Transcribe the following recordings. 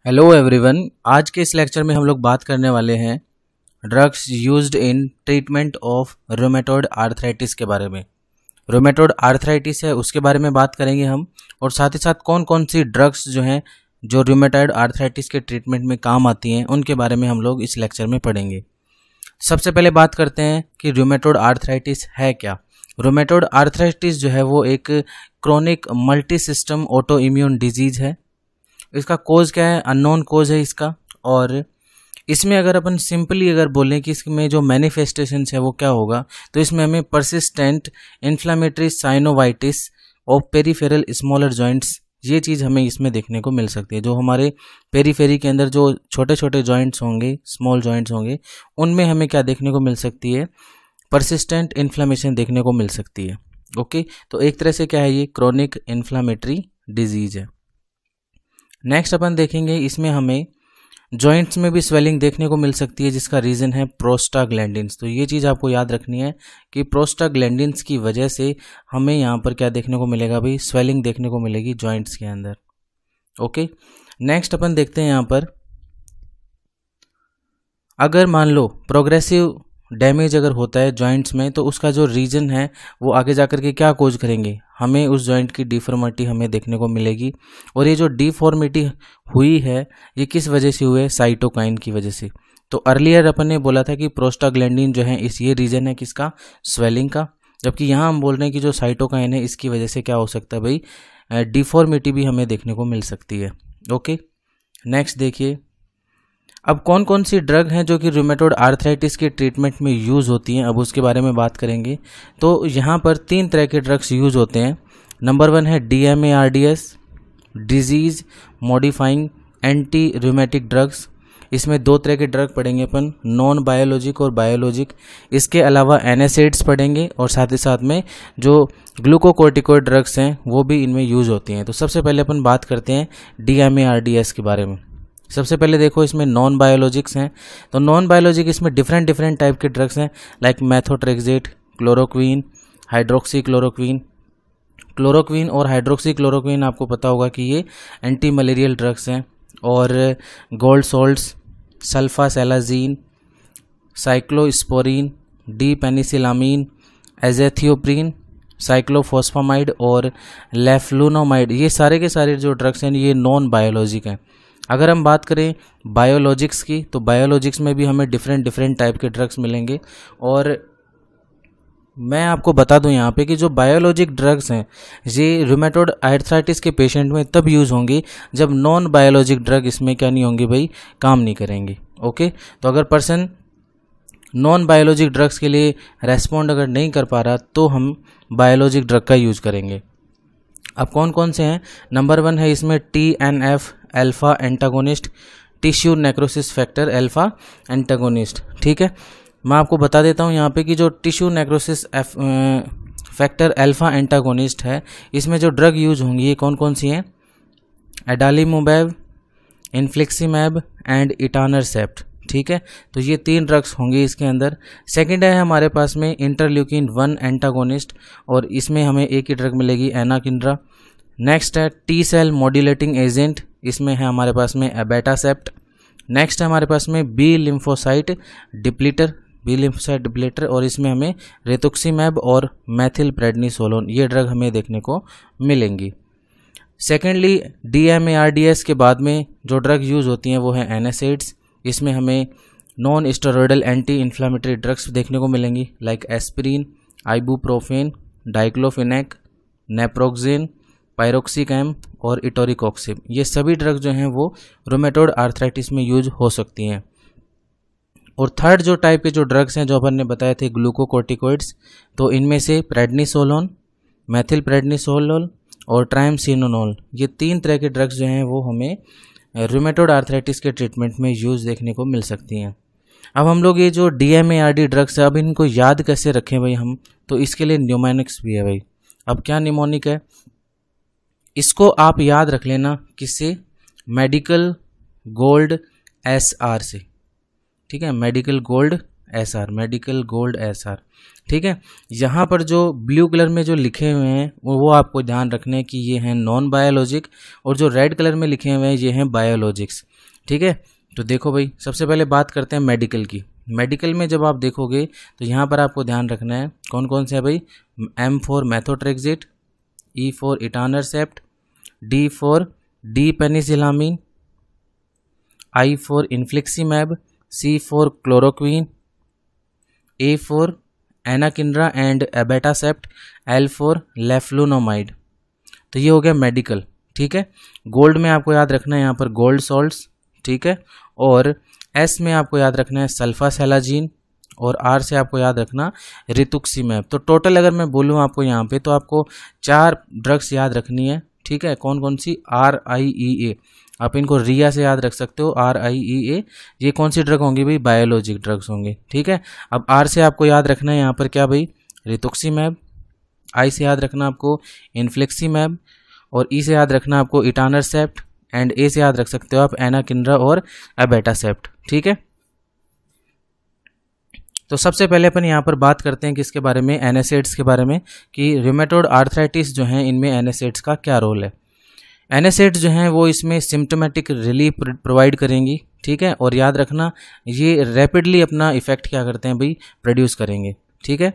Hello everyone. आज के इस लेक्चर में हम लोग बात करने वाले हैं drugs used in treatment of rheumatoid arthritis के बारे में। रोमेटॉइड आर्थराइटिस है उसके बारे में बात करेंगे हम, और साथ ही साथ कौन कौन सी ड्रग्स जो हैं जो रोमेटॉइड आर्थराइटिस के ट्रीटमेंट में काम आती हैं उनके बारे में हम लोग इस लेक्चर में पढ़ेंगे। सबसे पहले बात करते हैं कि रोमेटॉइड आर्थराइटिस है क्या। रोमेटॉइड आर्थराइटिस जो है वो एक chronic multi system auto immune disease है। इसका कोज क्या है? अननोन कोज है इसका। और इसमें अगर अपन सिंपली अगर बोलें कि इसमें जो मैनिफेस्टेशंस है वो क्या होगा, तो इसमें हमें persistent inflammatory synovitis of peripheral smaller joints, ये चीज़ हमें इसमें देखने को मिल सकती है। जो हमारे पेरीफेरी के अंदर जो छोटे छोटे जॉइंट्स होंगे, स्मॉल जॉइंट्स होंगे, उनमें हमें क्या देखने को मिल सकती है? परसिस्टेंट इन्फ्लामेशन देखने को मिल सकती है। ओके, तो एक तरह से क्या है, ये क्रोनिक इन्फ्लामेटरी डिजीज है। नेक्स्ट अपन देखेंगे, इसमें हमें जॉइंट्स में भी स्वेलिंग देखने को मिल सकती है जिसका रीज़न है प्रोस्टाग्लैंडिन्स। तो ये चीज़ आपको याद रखनी है कि प्रोस्टाग्लैंडिन्स की वजह से हमें यहाँ पर क्या देखने को मिलेगा भाई? स्वेलिंग देखने को मिलेगी जॉइंट्स के अंदर। ओके, नेक्स्ट अपन देखते हैं यहाँ पर, अगर मान लो प्रोग्रेसिव डैमेज अगर होता है जॉइंट्स में, तो उसका जो रीजन है वो आगे जाकर के क्या कोज करेंगे? हमें उस जॉइंट की डिफॉर्मिटी हमें देखने को मिलेगी। और ये जो डिफॉर्मिटी हुई है ये किस वजह से हुई है? साइटोकाइन की वजह से। तो अर्लियर अपन ने बोला था कि प्रोस्टाग्लैंडिन जो है इस ये रीजन है किसका? स्वेलिंग का। जबकि यहाँ हम बोल रहे हैं कि जो साइटोकाइन है इसकी वजह से क्या हो सकता है भाई? डिफॉर्मिटी भी हमें देखने को मिल सकती है। ओके, नेक्स्ट देखिए, अब कौन कौन सी ड्रग हैं जो कि रूमेटॉइड आर्थराइटिस के ट्रीटमेंट में यूज़ होती हैं, अब उसके बारे में बात करेंगे। तो यहाँ पर 3 तरह के ड्रग्स यूज़ होते हैं। नंबर 1 है DMARDS, disease modifying anti rheumatic drugs. इसमें 2 तरह के ड्रग पढ़ेंगे अपन, नॉन बायोलॉजिक और बायोलॉजिक। इसके अलावा NSAIDs पढ़ेंगे, और साथ ही साथ में जो ग्लूकोकोर्टिकोइड ड्रग्स हैं वो भी इनमें यूज़ होती हैं। तो सबसे पहले अपन बात करते हैं DMARDS के बारे में। सबसे पहले देखो, इसमें नॉन बायोलॉजिक्स हैं। तो नॉन बायोलॉजिक इसमें डिफरेंट टाइप के ड्रग्स हैं, like methotrexate, chloroquine, hydroxy chloroquine. Chloroquine और हाइड्रोक्सी क्लोरोक्वीन आपको पता होगा कि ये एंटी मलेरियल ड्रग्स हैं। और gold salts, sulfasalazine, cyclosporine, D penicillamine, azathioprine, cyclophosphamide और लेफ्लुनोमाइड, ये सारे के सारे जो ड्रग्स हैं ये नॉन बायोलॉजिक हैं। अगर हम बात करें बायोलॉजिक्स की, तो बायोलॉजिक्स में भी हमें डिफरेंट टाइप के ड्रग्स मिलेंगे। और मैं आपको बता दूं यहाँ पे कि जो बायोलॉजिक ड्रग्स हैं ये रूमेटॉइड आर्थराइटिस के पेशेंट में तब यूज़ होंगी जब नॉन बायोलॉजिक ड्रग इसमें क्या नहीं होंगे भाई? काम नहीं करेंगे। ओके, तो अगर पर्सन नॉन बायोलॉजिक ड्रग्स के लिए रेस्पॉन्ड अगर नहीं कर पा रहा तो हम बायोलॉजिक ड्रग का यूज़ करेंगे। अब कौन कौन से हैं? नंबर 1 है इसमें TNF alpha antagonist, tissue necrosis factor alpha antagonist. ठीक है, मैं आपको बता देता हूँ यहाँ पे कि जो tissue necrosis factor alpha antagonist है इसमें जो ड्रग यूज होंगी ये कौन कौन सी हैं? एडालीमुमैब, इन्फ्लिक्सिमैब एंड इटानरसेप्ट। ठीक है, तो ये 3 ड्रग्स होंगे इसके अंदर। सेकंड है हमारे पास में इंटरल्यूकिन 1 एंटागोनिस्ट, और इसमें हमें एक ही ड्रग मिलेगी, एनाकिंड्रा। नेक्स्ट है T-सेल मॉड्यूलेटिंग एजेंट, इसमें है हमारे पास में एबेटासेप्ट। नेक्स्ट है हमारे पास में बी लिम्फोसाइट डिप्लीटर, और इसमें हमें रेतुक्सीमैब और मैथिल प्रेडनिसोलोन, ये ड्रग हमें देखने को मिलेंगी। सेकेंडली DMARDS के बाद में जो ड्रग यूज़ होती हैं वो है NSAIDs। इसमें हमें non steroidal anti inflammatory drugs देखने को मिलेंगी, like aspirin, ibuprofen, diclofenac, naproxen, piroxicam और इटोरिकॉक्सिब। ये सभी ड्रग जो हैं वो रूमेटॉइड आर्थराइटिस में यूज हो सकती हैं। और थर्ड जो टाइप के जो ड्रग्स हैं जो अपन ने बताए थे ग्लूकोकोर्टिकोइड्स, तो इनमें से प्रेडनिसोलोन, मैथिल प्रेडनिसोलोन और ट्राइमसिनोनोल, ये 3 तरह के ड्रग्स जो हैं वो हमें रूमेटॉइड आर्थराइटिस के ट्रीटमेंट में यूज़ देखने को मिल सकती हैं। अब हम लोग ये जो DMARD ड्रग्स है, अब इनको याद कैसे रखें भाई हम? तो इसके लिए न्यूमोनिक्स भी है भाई। अब क्या निमोनिक है? इसको आप याद रख लेना किससे? मेडिकल गोल्ड SR से। ठीक है, मेडिकल गोल्ड SR। ठीक है। यहाँ पर जो ब्लू कलर में जो लिखे हुए हैं वो आपको ध्यान रखना है कि ये हैं नॉन बायोलॉजिक, और जो रेड कलर में लिखे हुए हैं ये हैं बायोलॉजिक्स। ठीक है, तो देखो भाई, सबसे पहले बात करते हैं मेडिकल की। मेडिकल में जब आप देखोगे तो यहाँ पर आपको ध्यान रखना है कौन कौन से है भाई। M for methotrexate, E for etanercept, D for D penicillamine, I for infliximab, C for chloroquine, A for anakinra and abatacept, L for leflunomide. तो ये हो गया मेडिकल। ठीक है, गोल्ड में आपको याद रखना है यहाँ पर गोल्ड सॉल्ट्स। ठीक है, और S में आपको याद रखना है सल्फासेलाजीन, और R से आपको याद रखना रितुक्सीमैब। तो टोटल अगर मैं बोलूँ आपको यहाँ पे तो आपको 4 ड्रग्स याद रखनी है। ठीक है, कौन कौन सी? RIEA, आप इनको रिया से याद रख सकते हो, RIEA। ये कौन सी ड्रग होंगी भाई? बायोलॉजिक ड्रग्स होंगे। ठीक है, अब R से आपको याद रखना है यहाँ पर क्या भाई? रितुक्सीमैब। I से याद रखना आपको इन्फ्लिक्सीमैब, और E से याद रखना आपको इटानरसेप्ट, एंड A से याद रख सकते हो आप एनाकिंड्रा और एबेटासेप्ट। ठीक है, तो सबसे पहले अपन यहाँ पर बात करते हैं किसके बारे में? एनएसएड्स के बारे में, कि रूमेटॉइड आर्थराइटिस जो है इनमें एनएसएड्स का क्या रोल है। एनएसएड्स जो हैं वो इसमें सिम्टोमेटिक रिलीफ प्रोवाइड करेंगी। ठीक है, और याद रखना ये रैपिडली अपना इफेक्ट क्या करते हैं भाई? प्रोड्यूस करेंगे। ठीक है,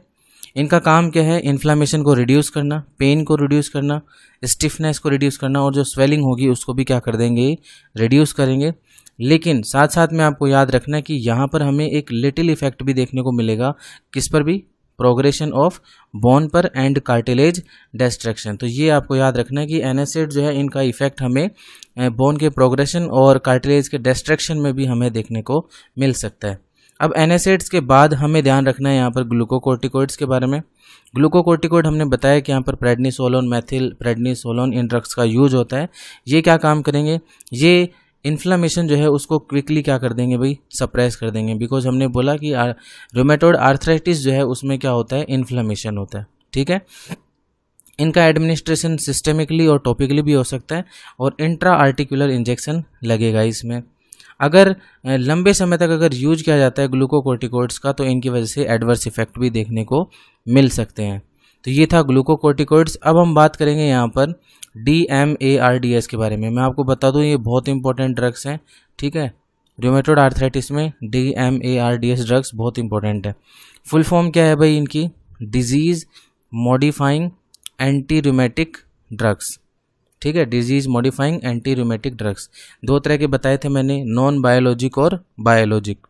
इनका काम क्या है? इन्फ्लामेशन को रिड्यूस करना, पेन को रिड्यूस करना, स्टिफनेस को रिड्यूस करना, और जो स्वेलिंग होगी उसको भी क्या कर देंगे? रिड्यूस करेंगे। लेकिन साथ साथ में आपको याद रखना है कि यहाँ पर हमें एक लिटिल इफेक्ट भी देखने को मिलेगा। किस पर भी? प्रोग्रेशन ऑफ बोन पर एंड कार्टिलेज डिस्ट्रक्शन। तो ये आपको याद रखना है कि एनएसएड जो है इनका इफेक्ट हमें बोन के प्रोग्रेशन और कार्टिलेज के डिस्ट्रक्शन में भी हमें देखने को मिल सकता है। अब एनएसएड्स के बाद हमें ध्यान रखना है यहाँ पर ग्लूकोकोर्टिकोइड्स के बारे में। ग्लूकोकोर्टिकोइड हमने बताया कि यहाँ पर प्रेडनिसोलोन, मेथिल प्रेडनिसोलोन, इन ड्रग्स का यूज होता है। ये क्या काम करेंगे? ये इन्फ्लामेशन जो है उसको क्विकली क्या कर देंगे भाई? सप्रेस कर देंगे। बिकॉज हमने बोला कि रूमेटॉइड आर्थराइटिस जो है उसमें क्या होता है? इन्फ्लामेशन होता है। ठीक है, इनका एडमिनिस्ट्रेशन सिस्टेमिकली और टॉपिकली भी हो सकता है, और इंट्रा आर्टिकुलर इंजेक्शन लगेगा इसमें। अगर लंबे समय तक अगर यूज किया जाता है ग्लूकोकोर्टिकोइड्स का तो इनकी वजह से एडवर्स इफेक्ट भी देखने को मिल सकते हैं। तो ये था ग्लूकोकोर्टिकोइड्स। अब हम बात करेंगे यहाँ पर DMARDs के बारे में। मैं आपको बता दूँ ये बहुत इंपॉर्टेंट ड्रग्स हैं। ठीक है, रूमेटॉइड आर्थराइटिस में DMARDs ड्रग्स बहुत इंपॉर्टेंट है। फुल फॉर्म क्या है भाई इनकी? Disease modifying anti rheumatic drugs. ठीक है, disease modifying anti rheumatic drugs. 2 तरह के बताए थे मैंने, नॉन बायोलॉजिक और बायोलॉजिक।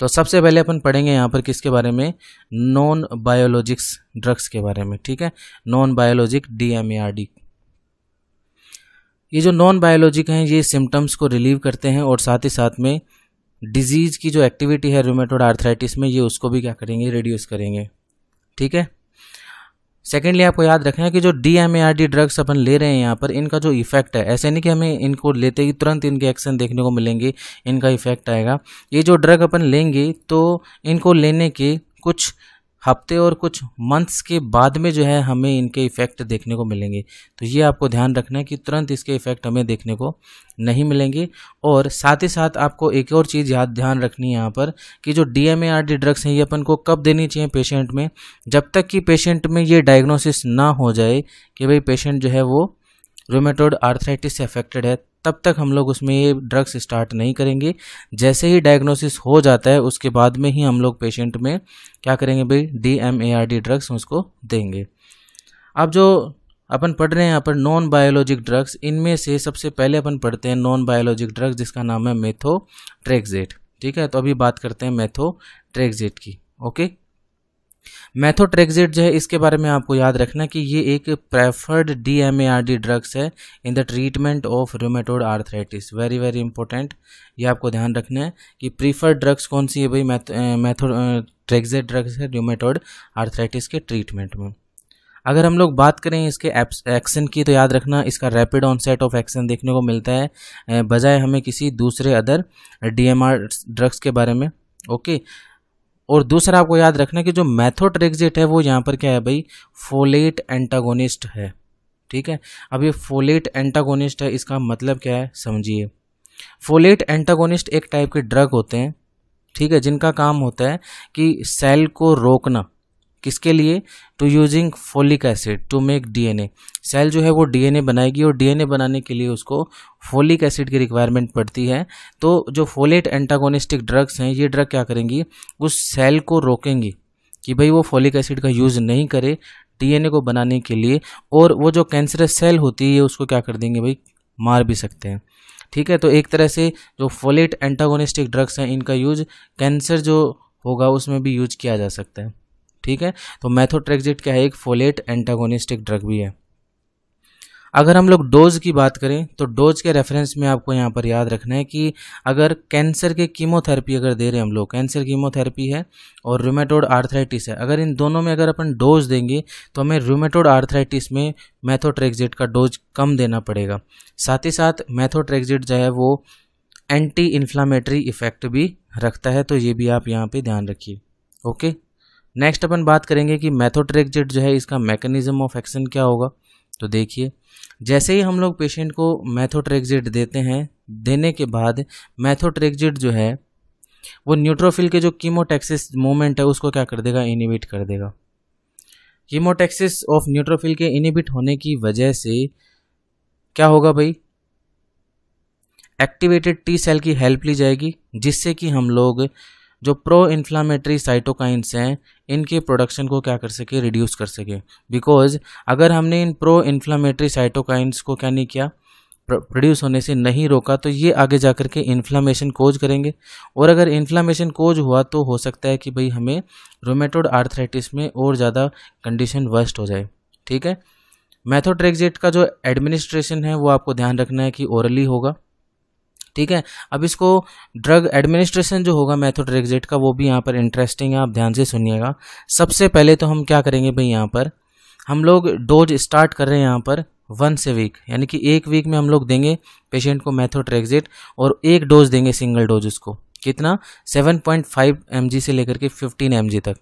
तो सबसे पहले अपन पढ़ेंगे यहाँ पर किसके बारे में? नॉन बायोलॉजिक्स ड्रग्स के बारे में। ठीक है, नॉन बायोलॉजिक DMARD। ये जो नॉन बायोलॉजिक हैं ये सिम्टम्स को रिलीव करते हैं, और साथ ही साथ में डिजीज़ की जो एक्टिविटी है रूमेटॉइड आर्थराइटिस में ये उसको भी क्या करेंगे? रिड्यूस करेंगे। ठीक है, सेकेंडली आपको याद रखना है कि जो DMARD ड्रग्स अपन ले रहे हैं यहाँ पर इनका जो इफेक्ट है, ऐसे नहीं कि हमें इनको लेते ही तुरंत इनके एक्शन देखने को मिलेंगे, इनका इफेक्ट आएगा। ये जो ड्रग अपन लेंगे तो इनको लेने के कुछ हफ्ते और कुछ मंथ्स के बाद में जो है हमें इनके इफेक्ट देखने को मिलेंगे। तो ये आपको ध्यान रखना है कि तुरंत इसके इफेक्ट हमें देखने को नहीं मिलेंगे। और साथ ही साथ आपको एक और चीज़ ध्यान रखनी है यहाँ पर कि जो DMARD ड्रग्स हैं ये अपन को कब देनी चाहिए पेशेंट में? जब तक कि पेशेंट में ये डायग्नोसिस ना हो जाए कि भाई पेशेंट जो है वो रूमेटॉइड आर्थराइटिस से अफेक्टेड है, तब तक हम लोग उसमें ये ड्रग्स स्टार्ट नहीं करेंगे। जैसे ही डायग्नोसिस हो जाता है उसके बाद में ही हम लोग पेशेंट में क्या करेंगे भाई? DMARD ड्रग्स उसको देंगे। अब जो अपन पढ़ रहे हैं यहाँ पर नॉन बायोलॉजिक ड्रग्स, इनमें से सबसे पहले अपन पढ़ते हैं नॉन बायोलॉजिक ड्रग्स जिसका नाम है मेथोट्रेक्सेट। ठीक है, तो अभी बात करते हैं मेथोट्रेक्सेट की। ओके, मेथोट्रेक्सेट जो है इसके बारे में आपको याद रखना कि ये एक प्रेफर्ड DMARD ड्रग्स है in the treatment of rheumatoid arthritis. Very very important, ये आपको ध्यान रखना है कि प्रीफर्ड ड्रग्स कौन सी है भाई? मेथोट्रेक्सेट ड्रग्स है रूमेटॉइड आर्थराइटिस के ट्रीटमेंट में। अगर हम लोग बात करें इसके एक्शन की तो याद रखना इसका रैपिड ऑनसेट ऑफ एक्शन देखने को मिलता है बजाय हमें किसी दूसरे अदर DMARD ड्रग्स के बारे में। ओके, और दूसरा आपको याद रखना कि जो मेथोट्रेक्सेट है वो यहाँ पर क्या है भाई? फोलेट एंटागोनिस्ट है। ठीक है, अब ये फोलेट एंटागोनिस्ट है, इसका मतलब क्या है समझिए। फोलेट एंटागोनिस्ट एक टाइप के ड्रग होते हैं ठीक है, जिनका काम होता है कि सेल को रोकना, किसके लिए, to using folic acid to make DNA. Cell जो है वो डीएनए बनाएगी और डीएनए बनाने के लिए उसको फोलिक एसिड की रिक्वायरमेंट पड़ती है। तो जो फोलेट एंटागोनिस्टिक ड्रग्स हैं, ये ड्रग क्या करेंगी, उस सेल को रोकेंगी कि भाई वो फोलिक एसिड का यूज़ नहीं करे डीएनए को बनाने के लिए, और वो जो कैंसरस सेल होती है उसको क्या कर देंगे भाई, मार भी सकते हैं। ठीक है, तो एक तरह से जो फोलेट एंटागोनिस्टिक ड्रग्स हैं इनका यूज कैंसर जो होगा उसमें भी यूज किया जा सकता है। ठीक है, तो मेथोट्रेक्सेट क्या है, एक फोलेट एंटागोनिस्टिक ड्रग भी है। अगर हम लोग डोज की बात करें तो डोज के रेफरेंस में आपको यहाँ पर याद रखना है कि अगर कैंसर के कीमोथेरेपी अगर दे रहे हैं हम लोग, कैंसर कीमोथेरेपी है और रूमेटोड आर्थराइटिस है, अगर इन दोनों में अगर अपन डोज देंगे तो हमें रूमेटोड आर्थराइटिस में मेथोट्रेक्सेट का डोज कम देना पड़ेगा। साथ ही साथ मेथोट्रेक्सेट जो है वो एंटी इन्फ्लामेटरी इफेक्ट भी रखता है, तो ये भी आप यहाँ पे ध्यान रखिए। ओके, नेक्स्ट अपन बात करेंगे कि मेथोट्रेक्सेट जो है इसका मैकेनिज्म ऑफ एक्शन क्या होगा। तो देखिए, जैसे ही हम लोग पेशेंट को मेथोट्रेक्सेट देते हैं, देने के बाद मेथोट्रेक्सेट जो है वो न्यूट्रोफिल के जो कीमोटैक्सिस मूवमेंट है उसको क्या कर देगा, इनहिबिट कर देगा। कीमोटैक्सिस ऑफ न्यूट्रोफिल के इनहिबिट होने की वजह से क्या होगा भाई, एक्टिवेटेड टी सेल की हेल्प ली जाएगी, जिससे कि हम लोग जो प्रो इन्फ्लामेटरी साइटोकाइंस हैं इनके प्रोडक्शन को क्या कर सके, रिड्यूस कर सके। बिकॉज अगर हमने इन प्रो इन्फ्लामेटरी साइटोकाइंस को क्या नहीं किया, प्रोड्यूस होने से नहीं रोका, तो ये आगे जा कर के इन्फ्लामेशन कोज करेंगे, और अगर इन्फ्लामेशन कोज हुआ तो हो सकता है कि भाई हमें रूमेटोड आर्थराइटिस में और ज़्यादा कंडीशन वर्स्ट हो जाए। ठीक है, मेथोट्रेक्सेट का जो एडमिनिस्ट्रेशन है वो आपको ध्यान रखना है कि ओरली होगा। ठीक है, अब इसको ड्रग एडमिनिस्ट्रेशन जो होगा मेथोट्रेक्सेट का वो भी यहाँ पर इंटरेस्टिंग है, आप ध्यान से सुनिएगा। सबसे पहले तो हम क्या करेंगे भाई, यहाँ पर हम लोग डोज स्टार्ट कर रहे हैं यहाँ पर 1 वीक, यानी कि 1 वीक में हम लोग देंगे पेशेंट को मेथोट्रेक्सेट, और एक डोज देंगे सिंगल डोज उसको, कितना, 7.5 mg से लेकर के 15 mg तक।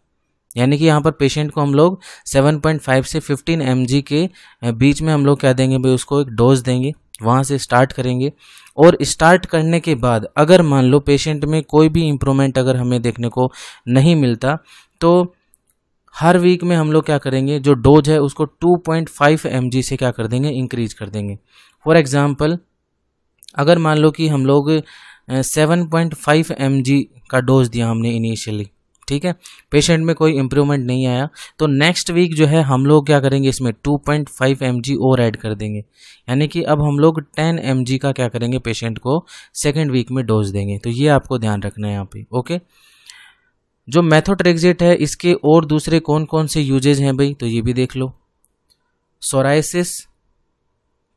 यानी कि यहाँ पर पेशेंट को हम लोग 7.5 से 15 mg के बीच में हम लोग क्या देंगे भाई, उसको एक डोज देंगे, वहाँ से स्टार्ट करेंगे। और स्टार्ट करने के बाद अगर मान लो पेशेंट में कोई भी इम्प्रूवमेंट अगर हमें देखने को नहीं मिलता, तो हर वीक में हम लोग क्या करेंगे, जो डोज है उसको 2.5 mg से क्या कर देंगे, इंक्रीज कर देंगे। फॉर एग्जांपल अगर मान लो कि हम लोग 7.5 mg का डोज दिया हमने इनिशियली, ठीक है, पेशेंट में कोई इम्प्रूवमेंट नहीं आया, तो नेक्स्ट वीक जो है हम लोग क्या करेंगे, इसमें 2.5 mg और ऐड कर देंगे, यानी कि अब हम लोग 10 mg का क्या करेंगे, पेशेंट को सेकेंड वीक में डोज देंगे। तो ये आपको ध्यान रखना है यहाँ पे। ओके, जो मेथोट्रेक्सेट है इसके और दूसरे कौन कौन से यूजेज हैं भाई, तो ये भी देख लो। सोराइसिस,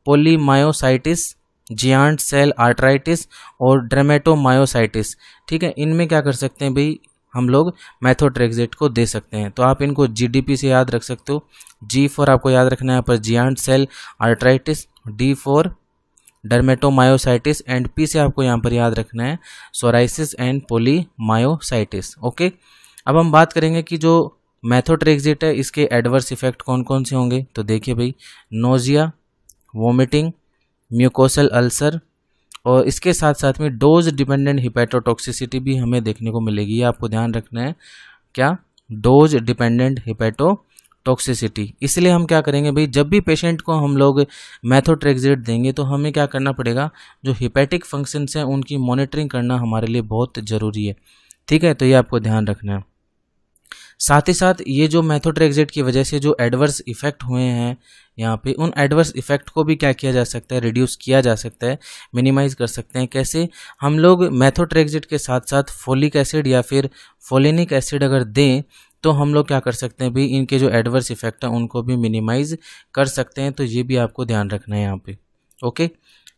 पोलीमायोसाइटिस, जियांट सेल आर्थराइटिस और ड्रेमेटोमायोसाइटिस। ठीक है, इनमें क्या कर सकते हैं भाई, हम लोग मेथोट्रेक्सेट को दे सकते हैं। तो आप इनको जीडीपी से याद रख सकते हो। जी फॉर आपको याद रखना है यहाँ पर giant cell arteritis, D for dermatomyositis, and P से आपको यहाँ पर याद रखना है सोराइसिस एंड पोलीमायोसाइटिस। ओके, अब हम बात करेंगे कि जो मेथोट्रेक्सेट है इसके एडवर्स इफेक्ट कौन कौन से होंगे। तो देखिए भाई, नोजिया, वोमिटिंग, म्यूकोसल अल्सर, और इसके साथ साथ में डोज डिपेंडेंट हिपैटोटॉक्सिसिटी भी हमें देखने को मिलेगी। ये आपको ध्यान रखना है, क्या, डोज डिपेंडेंट हिपैटोटॉक्सिसिटी। इसलिए हम क्या करेंगे भाई, जब भी पेशेंट को हम लोग मेथोट्रेक्सेट देंगे तो हमें क्या करना पड़ेगा, जो हिपैटिक फंक्शंस हैं उनकी मॉनिटरिंग करना हमारे लिए बहुत ज़रूरी है। ठीक है, तो ये आपको ध्यान रखना है। साथ ही साथ ये जो मेथोट्रेक्सेट की वजह से जो एडवर्स इफेक्ट हुए हैं यहाँ पे, उन एडवर्स इफेक्ट को भी क्या किया जा सकता है, रिड्यूस किया जा सकता है, मिनिमाइज कर सकते हैं। कैसे, हम लोग मेथोट्रेक्सेट के साथ साथ फोलिक एसिड या फिर फोलिनिक एसिड अगर दें तो हम लोग क्या कर सकते हैं भाई, इनके जो एडवर्स इफेक्ट हैं उनको भी मिनिमाइज कर सकते हैं। तो ये भी आपको ध्यान रखना है यहाँ पे। ओके,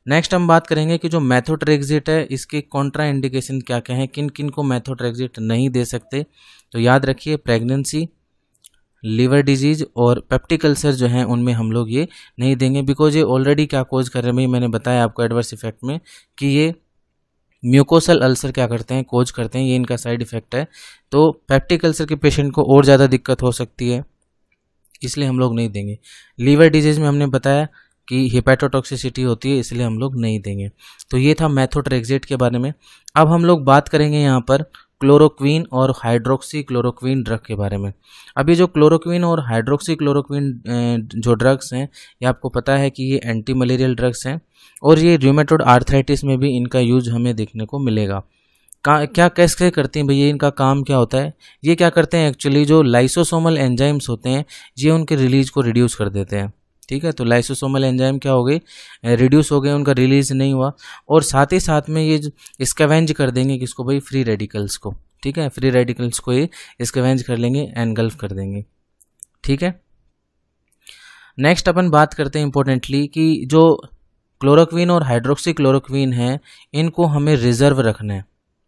नेक्स्ट हम बात करेंगे कि जो मेथोट्रेक्सेट है इसके कॉन्ट्रा इंडिकेशन क्या क्या हैं, किन किन को मेथोट्रेक्सेट नहीं दे सकते। तो याद रखिए, प्रेगनेंसी, लीवर डिजीज और पेप्टिक अल्सर जो हैं उनमें हम लोग ये नहीं देंगे, बिकॉज ये ऑलरेडी क्या कोज कर रहे हैं, मैंने बताया आपको एडवर्स इफेक्ट में कि ये म्यूकोसल अल्सर क्या करते हैं, कोज करते हैं, ये इनका साइड इफेक्ट है। तो पेप्टिक अल्सर के पेशेंट को और ज़्यादा दिक्कत हो सकती है, इसलिए हम लोग नहीं देंगे। लीवर डिजीज में हमने बताया कि हिपैटोटॉक्सिसिटी होती है, इसलिए हम लोग नहीं देंगे। तो ये था मेथोट्रेक्सेट के बारे में। अब हम लोग बात करेंगे यहाँ पर क्लोरोक्वीन और हाइड्रोक्सी क्लोरोक्वीन ड्रग के बारे में। अभी जो क्लोरोक्वीन और हाइड्रोक्सी क्लोरोक्वीन जो ड्रग्स हैं, ये आपको पता है कि ये एंटी मलेरियल ड्रग्स हैं और ये रूमेटॉइड आर्थराइटिस में भी इनका यूज हमें देखने को मिलेगा। क्या कैसे करते हैं भैया, इनका काम क्या होता है? ये क्या करते हैं एक्चुअली, जो लाइसोसोमल एंजाइम्स होते हैं ये उनके रिलीज को रिड्यूस कर देते हैं। ठीक है, तो लाइसोसोमल एंजाइम क्या हो गए, रिड्यूस हो गए, उनका रिलीज नहीं हुआ, और साथ ही साथ में ये स्कैवेंज कर देंगे किसको भाई, फ्री रेडिकल्स को। ठीक है, फ्री रेडिकल्स को ये स्कैवेंज कर लेंगे, एनगल्फ कर देंगे। ठीक है, नेक्स्ट अपन बात करते हैं इंपॉर्टेंटली कि जो क्लोरोक्वीन और हाइड्रोक्सी क्लोरोक्वीन है इनको हमें रिजर्व रखना है।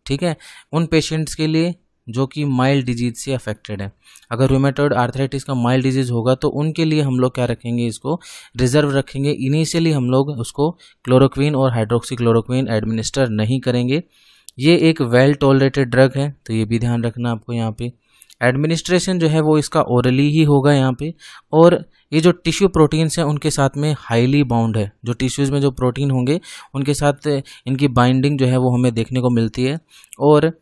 ठीक है, उन पेशेंट्स के लिए जो कि माइल्ड डिजीज से अफेक्टेड है। अगर रूमेटॉइड आर्थराइटिस का माइल्ड डिजीज होगा तो उनके लिए हम लोग क्या रखेंगे, इसको रिजर्व रखेंगे। इनिशियली हम लोग उसको क्लोरोक्वीन और हाइड्रोक्सी क्लोरोक्वीन एडमिनिस्टर नहीं करेंगे। ये एक वेल टॉलरेटेड ड्रग है, तो ये भी ध्यान रखना आपको। यहाँ पे एडमिनिस्ट्रेशन जो है वो इसका ओरली ही होगा यहाँ पे, और ये जो टिश्यू प्रोटीन्स हैं उनके साथ में हाईली बाउंड है। जो टिश्यूज़ में जो प्रोटीन होंगे उनके साथ इनकी बाइंडिंग जो है वो हमें देखने को मिलती है। और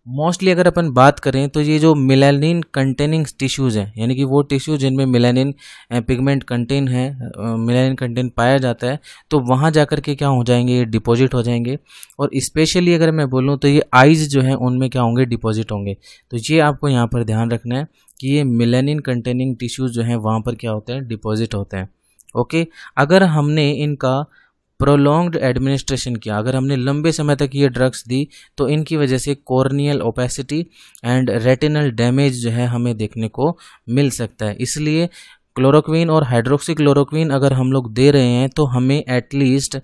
मोस्टली अगर अपन बात करें तो ये जो मेलानिन कंटेनिंग टिश्यूज़ हैं, यानी कि वो टिश्यू जिनमें मेलानिन पिगमेंट कंटेन है, मेलानिन कंटेंट पाया जाता है, तो वहाँ जाकर के क्या हो जाएंगे, ये डिपॉजिट हो जाएंगे। और स्पेशली अगर मैं बोलूँ तो ये आइज़ जो है उनमें क्या होंगे, डिपॉजिट होंगे। तो ये आपको यहाँ पर ध्यान रखना है कि ये मेलानिन कंटेनिंग टिश्यूज़ जो हैं वहाँ पर क्या होते हैं, डिपॉजिट होते हैं। ओके, अगर हमने इनका प्रोलॉन्ग्ड एडमिनिस्ट्रेशन किया, अगर हमने लंबे समय तक ये ड्रग्स दी, तो इनकी वजह से corneal opacity and retinal damage जो है हमें देखने को मिल सकता है। इसलिए क्लोरोक्वीन और हाइड्रोक्सी क्लोरोक्वीन अगर हम लोग दे रहे हैं तो हमें एटलीस्ट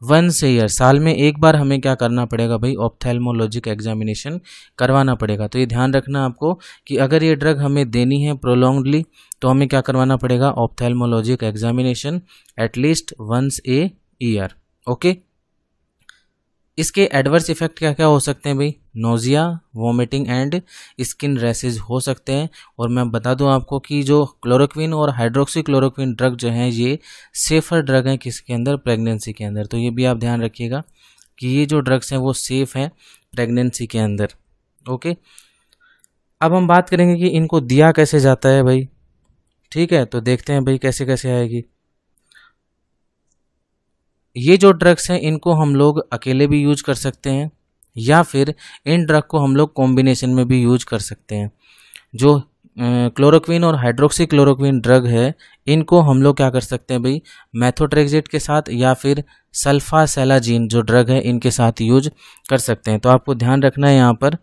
वंस ए ईयर, साल में एक बार हमें क्या करना पड़ेगा भाई, ऑप्थेल्मोलॉजिक एग्जामिनेशन करवाना पड़ेगा। तो ये ध्यान रखना आपको कि अगर ये ड्रग हमें देनी है प्रोलॉन्गली तो हमें क्या करवाना पड़ेगा, ophthalmologic examination at least once a year. Okay, इसके एडवर्स इफेक्ट क्या क्या हो सकते हैं भाई, nausea, vomiting and skin rashes हो सकते हैं। और मैं बता दूं आपको कि जो क्लोरोक्वीन और हाइड्रोक्सी क्लोरोक्वीन ड्रग जो हैं ये सेफर ड्रग हैं किसके अंदर, प्रेगनेंसी के अंदर। तो ये भी आप ध्यान रखिएगा कि ये जो ड्रग्स हैं वो सेफ हैं प्रेगनेंसी के अंदर। ओके, अब हम बात करेंगे कि इनको दिया कैसे जाता है भाई। ठीक है, तो देखते हैं भाई कैसे कैसे आएगी। ये जो ड्रग्स हैं इनको हम लोग अकेले भी यूज कर सकते हैं या फिर इन ड्रग को हम लोग कॉम्बिनेशन में भी यूज कर सकते हैं। जो क्लोरोक्वीन और हाइड्रोक्सी क्लोरोक्वीन ड्रग है इनको हम लोग क्या कर सकते हैं भाई, मेथोट्रेक्सेट के साथ या फिर सल्फासेलाजीन जो ड्रग है इनके साथ यूज कर सकते हैं। तो आपको ध्यान रखना है यहाँ पर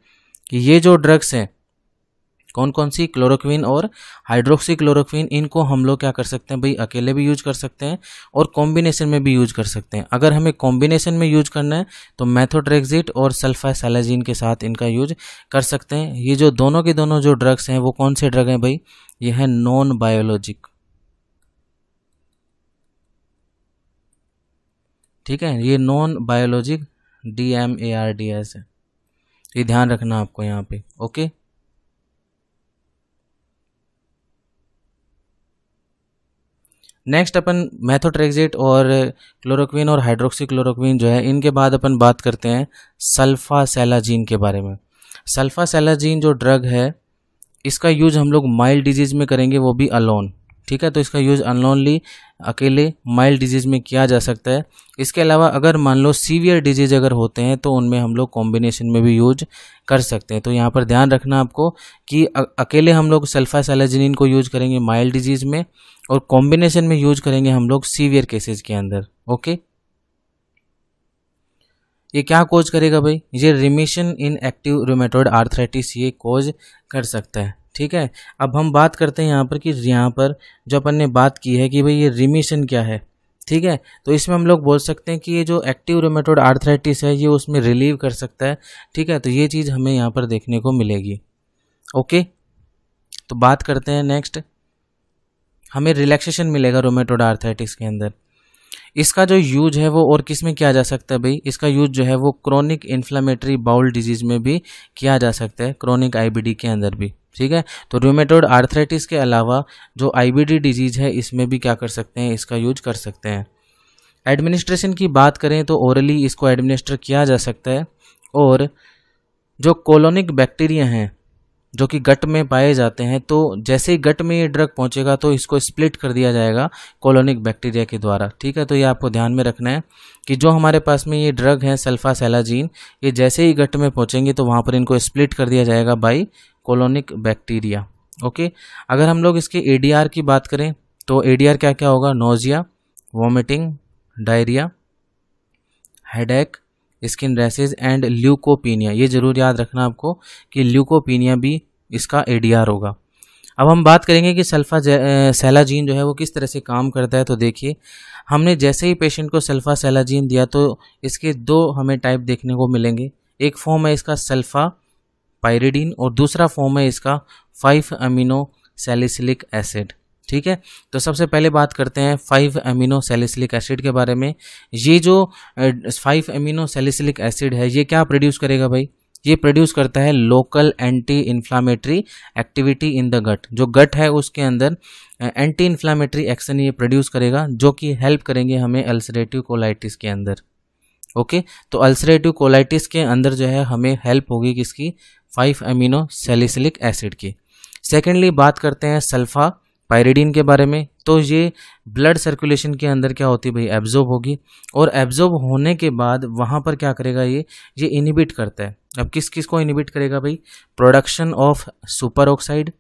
कि ये जो ड्रग्स हैं कौन कौन सी, क्लोरोक्वीन और हाइड्रोक्सी क्लोरोक्वीन, इनको हम लोग क्या कर सकते हैं भाई, अकेले भी यूज कर सकते हैं और कॉम्बिनेशन में भी यूज कर सकते हैं। अगर हमें कॉम्बिनेशन में यूज करना है तो मेथोट्रेक्सेट और सल्फासेलाजीन के साथ इनका यूज कर सकते हैं। ये जो दोनों के दोनों जो ड्रग्स हैं वो कौन से ड्रग हैं भाई, ये है नॉन बायोलॉजिक। ठीक है, ये नॉन बायोलॉजिक DMARDS है, ये ध्यान रखना आपको यहाँ पे। ओके, नेक्स्ट अपन मेथोट्रेक्सेट और क्लोरोक्वीन और हाइड्रोक्सी क्लोरोक्वीन जो है इनके बाद अपन बात करते हैं सल्फासेलाजीन के बारे में। सल्फासेलाजीन जो ड्रग है इसका यूज हम लोग माइल्ड डिजीज़ में करेंगे, वो भी अलोन। ठीक है, तो इसका यूज अनलोनली अकेले माइल्ड डिजीज़ में किया जा सकता है। इसके अलावा अगर मान लो सीवियर डिजीज़ अगर होते हैं तो उनमें हम लोग कॉम्बिनेशन में भी यूज कर सकते हैं। तो यहाँ पर ध्यान रखना आपको कि अकेले हम लोग सल्फासेलाजीन को यूज करेंगे माइल्ड डिजीज़ में और कॉम्बिनेशन में यूज करेंगे हम लोग सीवियर केसेस के अंदर। ओके, ये क्या कोज करेगा भाई, ये रिमिशन इन एक्टिव रूमेटॉइड आर्थराइटिस ये कोज कर सकता है। ठीक है, अब हम बात करते हैं यहाँ पर कि यहाँ पर जो अपन ने बात की है कि भाई ये रिमिशन क्या है। ठीक है, तो इसमें हम लोग बोल सकते हैं कि ये जो एक्टिव रूमेटॉइड आर्थराइटिस है ये उसमें रिलीव कर सकता है। ठीक है, तो ये चीज़ हमें यहाँ पर देखने को मिलेगी। ओके, तो बात करते हैं नेक्स्ट, हमें रिलैक्सेशन मिलेगा रूमेटॉइड आर्थराइटिस के अंदर। इसका जो यूज है वो और किस में किया जा सकता है भाई, इसका यूज जो है वो क्रोनिक इन्फ्लेमेटरी बाउल डिजीज में भी किया जा सकता है, क्रोनिक IBD के अंदर भी। ठीक है, तो रूमेटॉइड आर्थराइटिस के अलावा जो IBD डिजीज है इसमें भी क्या कर सकते हैं, इसका यूज कर सकते हैं। एडमिनिस्ट्रेशन की बात करें तो ओरली इसको एडमिनिस्टर किया जा सकता है और जो कोलोनिक बैक्टीरिया हैं जो कि गट में पाए जाते हैं, तो जैसे ही गट में ये ड्रग पहुंचेगा तो इसको स्प्लिट कर दिया जाएगा कोलोनिक बैक्टीरिया के द्वारा। ठीक है, तो ये आपको ध्यान में रखना है कि जो हमारे पास में ये ड्रग है सल्फासेलाजीन, ये जैसे ही गट में पहुंचेंगे तो वहाँ पर इनको स्प्लिट कर दिया जाएगा बाई कोलोनिक बैक्टीरिया। ओके, अगर हम लोग इसके एडीआर की बात करें तो एडीआर क्या क्या होगा? Nausea, vomiting, diarrhoea, headache, skin rashes and leucopenia. ये जरूर याद रखना आपको कि ल्यूकोपीनिया भी इसका एडीआर होगा। अब हम बात करेंगे कि सल्फासेलाजीन जो है वो किस तरह से काम करता है। तो देखिए, हमने जैसे ही पेशेंट को सल्फासेलाजीन दिया तो इसके दो हमें टाइप देखने को मिलेंगे। एक फॉर्म है इसका सल्फा पायरिडीन और दूसरा फॉर्म है इसका 5 अमीनो सैलिसिलिक एसिड। ठीक है, तो सबसे पहले बात करते हैं 5 अमीनो सैलिसिलिक एसिड के बारे में। ये जो 5 अमीनो सैलिसिलिक एसिड है ये क्या प्रोड्यूस करेगा भाई? ये प्रोड्यूस करता है local anti inflammatory activity in the gut. जो गट है उसके अंदर एंटी इन्फ्लामेटरी एक्शन ये प्रोड्यूस करेगा जो कि हेल्प करेंगे हमें अल्सरेटिव कोलाइटिस के अंदर। ओके, तो अल्सरेटिव कोलाइटिस के अंदर जो है हमें हेल्प होगी किसकी? 5 अमीनो सैलिसिलिक एसिड की। सेकेंडली बात करते हैं सल्फा पायरिडीन के बारे में। तो ये ब्लड सर्कुलेशन के अंदर क्या होती है भाई? एब्जॉर्ब होगी, और एब्जॉर्ब होने के बाद वहाँ पर क्या करेगा? ये इनहिबिट करता है। अब किस किस को इनहिबिट करेगा भाई? Production of super oxide,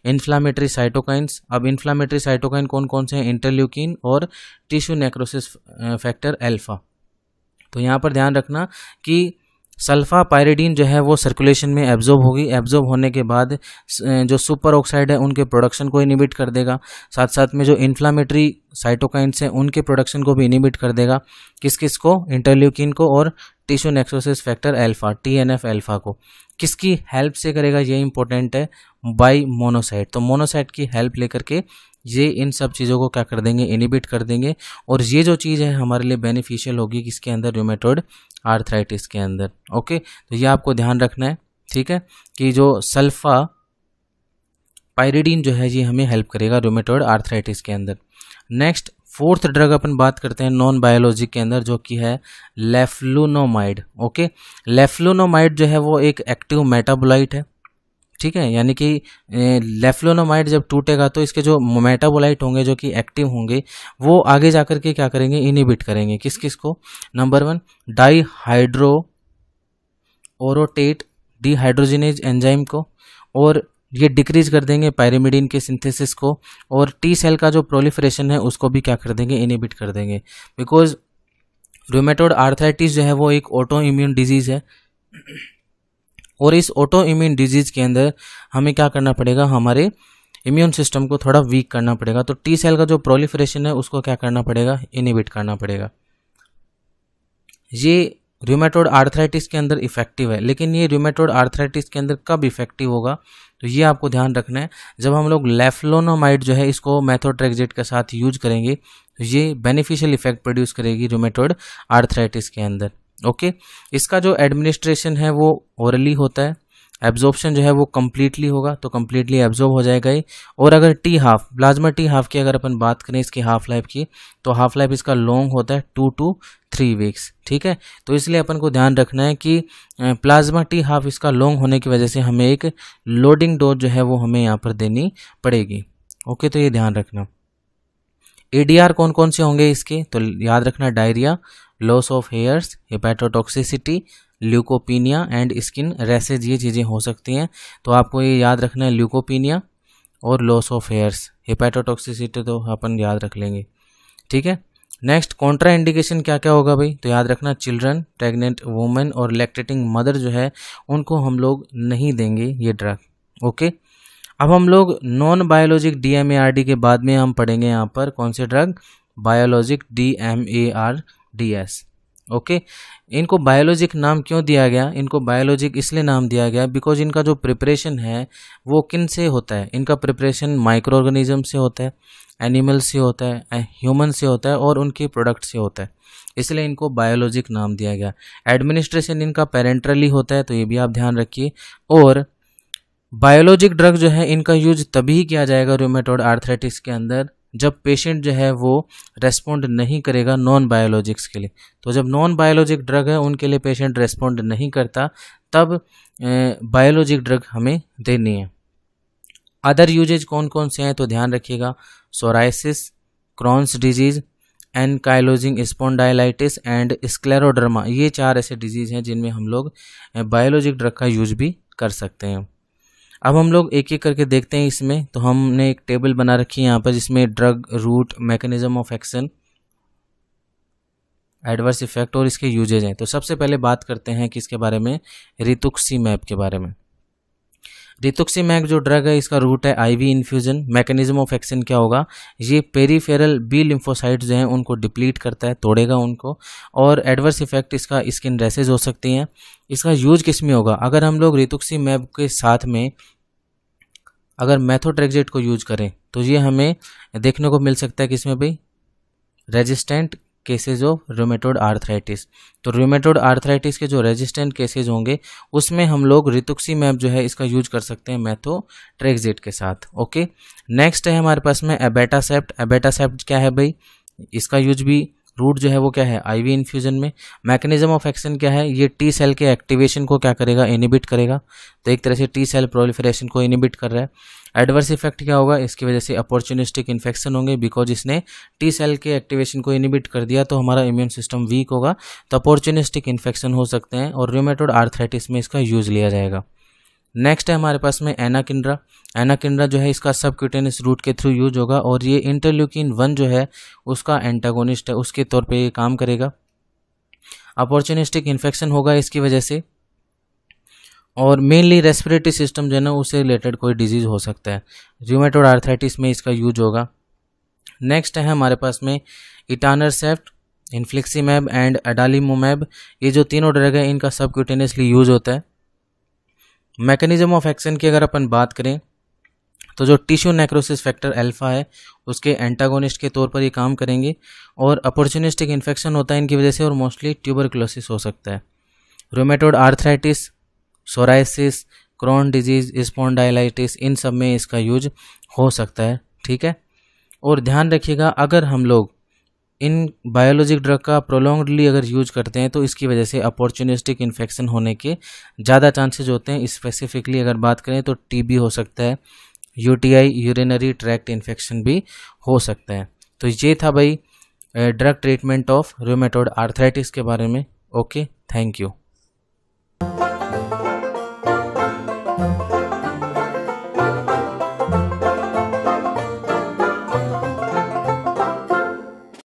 inflammatory cytokines. अब इन्फ्लामेटरी साइटोकाइन कौन कौन से हैं? इंटरल्यूकिन और टिश्यू नेक्रोसिस फैक्टर अल्फा। तो यहाँ पर ध्यान रखना कि सल्फा पायरिडीन जो है वो सर्कुलेशन में एब्जॉर्ब होगी। एब्जॉर्ब होने के बाद जो सुपर ऑक्साइड है उनके प्रोडक्शन को इनहिबिट कर देगा, साथ साथ में जो इन्फ्लामेटरी साइटोकाइंस हैं उनके प्रोडक्शन को भी इनहिबिट कर देगा। किस किस को? इंटरल्यूकिन को और tissue necrosis factor alpha, TNF alpha को। किसकी हेल्प से करेगा? ये इंपॉर्टेंट है, बाय मोनोसाइट। तो मोनोसाइट की हेल्प लेकर के ये इन सब चीज़ों को क्या कर देंगे? इनहिबिट कर देंगे, और ये जो चीज़ है हमारे लिए बेनिफिशियल होगी किसके अंदर? रूमेटॉइड आर्थराइटिस के अंदर। ओके, तो ये आपको ध्यान रखना है। ठीक है, कि जो सल्फा पायरिडीन जो है ये हमें हेल्प करेगा रूमेटॉइड आर्थराइटिस के अंदर। नेक्स्ट फोर्थ ड्रग अपन बात करते हैं नॉन बायोलॉजिक के अंदर, जो कि है लेफ्लुनोमाइड। ओके, लेफ्लुनोमाइड जो है वो एक एक्टिव मेटाबोलाइट है। ठीक है, यानी कि लेफ्लुनोमाइड जब टूटेगा तो इसके जो मेटाबोलाइट होंगे जो कि एक्टिव होंगे वो आगे जाकर के क्या करेंगे? इनहिबिट करेंगे। किस किस को? Number 1 dihydro orotate dehydrogenase enzyme को, और ये डिक्रीज कर देंगे पायरिमिडीन के सिंथेसिस को, और टी सेल का जो प्रोलिफरेशन है उसको भी क्या कर देंगे? इनहिबिट कर देंगे। बिकॉज रूमेटॉइड आर्थराइटिस जो है वो एक ऑटो इम्यून डिजीज है, और इस ऑटो इम्यून डिजीज के अंदर हमें क्या करना पड़ेगा? हमारे इम्यून सिस्टम को थोड़ा वीक करना पड़ेगा। तो टी सेल का जो प्रोलिफरेशन है उसको क्या करना पड़ेगा? इनहिबिट करना पड़ेगा। ये रूमेटॉइड आर्थराइटिस के अंदर इफेक्टिव है, लेकिन ये रूमेटॉइड आर्थराइटिस के अंदर कब इफेक्टिव होगा? तो ये आपको ध्यान रखना है, जब हम लोग लेफ्लुनोमाइड जो है इसको मेथोट्रेक्सेट के साथ यूज करेंगे तो ये बेनिफिशियल इफेक्ट प्रोड्यूस करेगी रूमेटॉइड आर्थराइटिस के अंदर। ओके, इसका जो एडमिनिस्ट्रेशन है वो ओरली होता है। एब्जॉर्प्शन जो है वो कम्प्लीटली होगा, तो कम्प्लीटली एब्जॉर्ब हो जाएगा ही। और अगर T half, plasma T half की अगर अपन बात करें इसकी हाफ लाइफ की, तो हाफ लाइफ इसका लॉन्ग होता है 2 to 3 वीक्स। ठीक है, तो इसलिए अपन को ध्यान रखना है कि प्लाज्मा टी हाफ इसका लॉन्ग होने की वजह से हमें एक लोडिंग डोज जो है वो हमें यहाँ पर देनी पड़ेगी। ओके, तो ये ध्यान रखना। एडीआर कौन कौन से होंगे इसके? तो याद रखना, diarrhoea, loss of hairs, hepatotoxicity, leucopenia and skin rashes, ये चीज़ें हो सकती हैं। तो आपको ये याद रखना है, ल्यूकोपीनिया और लॉस ऑफ हेयर्स। हेपेटोटॉक्सिसिटी तो अपन याद रख लेंगे। ठीक है, नेक्स्ट कॉन्ट्रा इंडिकेशन क्या क्या होगा भाई? तो याद रखना, चिल्ड्रन, प्रेग्नेंट वुमेन और लैक्टेटिंग मदर जो है उनको हम लोग नहीं देंगे ये ड्रग। ओके, अब हम लोग नॉन बायोलॉजिक DMARD के बाद में हम पढ़ेंगे यहाँ पर कौन से ड्रग? Biologic DMARDs। ओके, इनको बायोलॉजिक नाम क्यों दिया गया? इनको बायोलॉजिक इसलिए नाम दिया गया बिकॉज इनका जो प्रिपरेशन है वो किन से होता है? इनका प्रिपरेशन माइक्रो ऑर्गेनिज्म से होता है, एनिमल से होता है, ह्यूमन से होता है और उनके प्रोडक्ट से होता है, इसलिए इनको बायोलॉजिक नाम दिया गया। एडमिनिस्ट्रेशन इनका पेरेंट्रली होता है, तो ये भी आप ध्यान रखिए। और बायोलॉजिक ड्रग जो है इनका यूज तभी किया जाएगा रूमेटॉइड आर्थराइटिस के अंदर जब पेशेंट जो है वो रेस्पॉन्ड नहीं करेगा नॉन बायोलॉजिक्स के लिए। तो जब नॉन बायोलॉजिक ड्रग है उनके लिए पेशेंट रेस्पॉन्ड नहीं करता, तब बायोलॉजिक ड्रग हमें देनी है। अदर यूजेज कौन कौन से हैं तो ध्यान रखिएगा, psoriasis, Crohn's disease, ankylosing spondylitis and scleroderma, ये 4 ऐसे डिजीज़ हैं जिनमें हम लोग बायोलॉजिक ड्रग का यूज भी कर सकते हैं। अब हम लोग एक एक करके देखते हैं इसमें। तो हमने एक टेबल बना रखी है यहाँ पर जिसमें drug, route, mechanism of action, adverse effect और इसके यूजेज हैं। तो सबसे पहले बात करते हैं किसके बारे में, रितुक्सीमैब के बारे में। रितुक्सीमैब जो ड्रग है इसका रूट है IV infusion. Mechanism of action क्या होगा, ये पेरीफेरल बी लिम्फोसाइट्स जो हैं उनको डिप्लीट करता है, तोड़ेगा उनको। और एडवर्स इफेक्ट इसका स्किन रैशेज हो सकती हैं। इसका यूज किस में होगा, अगर हम लोग रितुक्सीमैब के साथ में अगर मेथोट्रेक्सेट को यूज करें तो ये हमें देखने को मिल सकता है किसमें भाई, resistant cases of rheumatoid arthritis. तो रूमेटॉइड आर्थराइटिस के जो रेजिस्टेंट केसेज होंगे उसमें हम लोग रितुक्सीमैब जो है इसका यूज कर सकते हैं मेथोट्रेक्सेट के साथ। ओके, नेक्स्ट है हमारे पास में एबेटासेप्ट। एबेटासेप्ट क्या है भाई, इसका यूज भी रूट जो है वो क्या है, आईवी इन्फ्यूजन में। मैकेनिज्म ऑफ एक्शन क्या है, ये टी सेल के एक्टिवेशन को क्या करेगा, इनिबिट करेगा। तो एक तरह से टी सेल प्रोलिफरेशन को इनिबिट कर रहा है। एडवर्स इफेक्ट क्या होगा, इसकी वजह से अपॉर्चुनिस्टिक इन्फेक्शन होंगे, बिकॉज इसने टी सेल के एक्टिवेशन को इनिबिट कर दिया तो हमारा इम्यून सिस्टम वीक होगा, तो अपॉर्चुनिस्टिक इन्फेक्शन हो सकते हैं और रूमेटॉइड आर्थराइटिस में इसका यूज लिया जाएगा। नेक्स्ट है हमारे पास में एनाकिंड्रा। एनाकिंड्रा जो है इसका सबक्यूटेनियस रूट के थ्रू यूज होगा और ये इंटरल्यूकिन 1 जो है उसका एंटागोनिस्ट है, उसके तौर पे ये काम करेगा। अपॉर्चुनिस्टिक इन्फेक्शन होगा इसकी वजह से, और मेनली रेस्पिरेटरी सिस्टम जो है ना उससे रिलेटेड कोई डिजीज हो सकता है। रूमेटॉइड आर्थराइटिस में इसका यूज होगा। नेक्स्ट है हमारे पास में इटानरसेप्ट, इन्फ्लिक्सीमैब एंड एडालीमोमैब। ये जो तीनों ड्रग है इनका सबक्यूटेनियसली यूज होता है। मैकेनिज्म ऑफ एक्शन की अगर अपन बात करें तो जो टिश्यू नेक्रोसिस फैक्टर अल्फा है उसके एंटागोनिस्ट के तौर पर ये काम करेंगे, और अपॉर्चुनिस्टिक इन्फेक्शन होता है इनकी वजह से, और मोस्टली ट्यूबरकुलोसिस हो सकता है। Rheumatoid arthritis, psoriasis, Crohn disease, spondylitis, इन सब में इसका यूज हो सकता है। ठीक है, और ध्यान रखिएगा अगर हम लोग इन बायोलॉजिक ड्रग का प्रोलॉन्गडली अगर यूज करते हैं तो इसकी वजह से अपॉर्चुनिस्टिक इन्फेक्शन होने के ज़्यादा चांसेज होते हैं। स्पेसिफिकली अगर बात करें तो टीबी हो सकता है, यूटीआई, यूरिनरी ट्रैक्ट इन्फेक्शन भी हो सकता है। तो ये था भाई drug treatment of rheumatoid arthritis के बारे में। Okay, thank you.